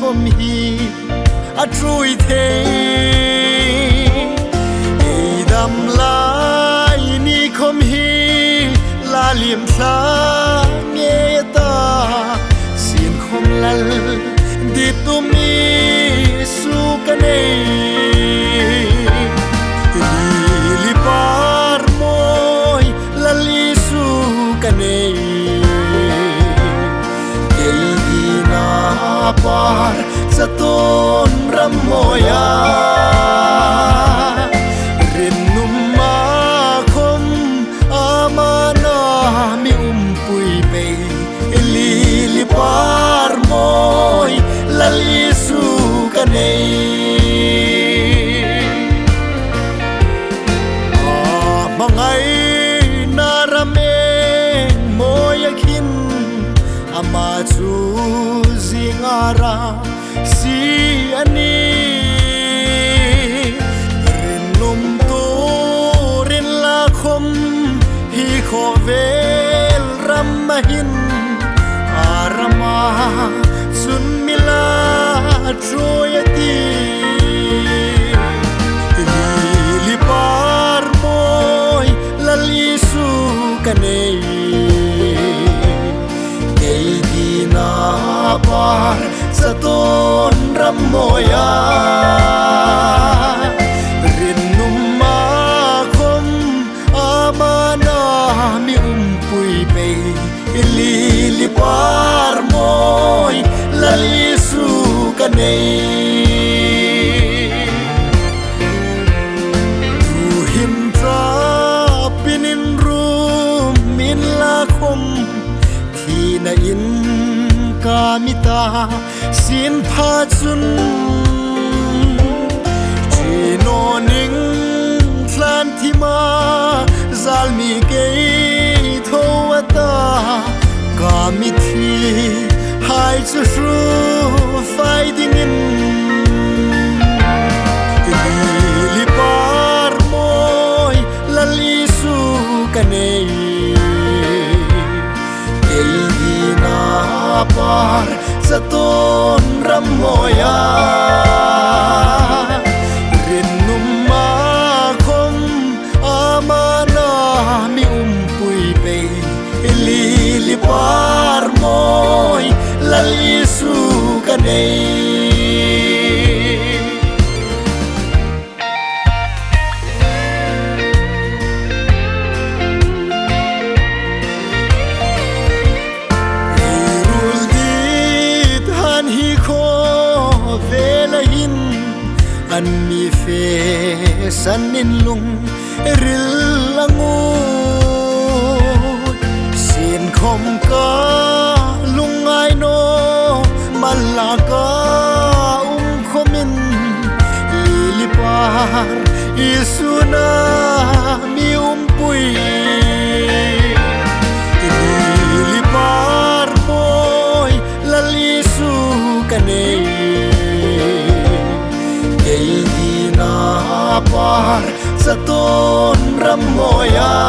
khom hi a trui the dam lai ni khom hi la liam sa nghe ta xin khom lal di tu mi su ka nei li par moi la li su ka nei par sa ton ram moya rin num ma khom amana mi pui pe li li par moi la li su ka nei mangai na rame moya khin ama chu zingara si ani rin lum to rin la khom hi kho vel ram mahin arama sun mila troyati li par moi la li su kanei par sa ton ram moya rin num ma khom amana mi pui pe li li par moi la li su ka nei tu him tra pinin rum min la khom thi na in kamita sin pha chun chino ning tlan thima zalmi ke thowata kamithi hai chu ru fighting in li par moi la li su kanei par sa ton ram moya rin num ma khom amana mi pui pe li li par moi la li su ka nei an mi fe san in lung ril langu sin khom ka lung ai no malaka khomin li par isuna mi pui li par moi la li su ka nei par sa ton ram moya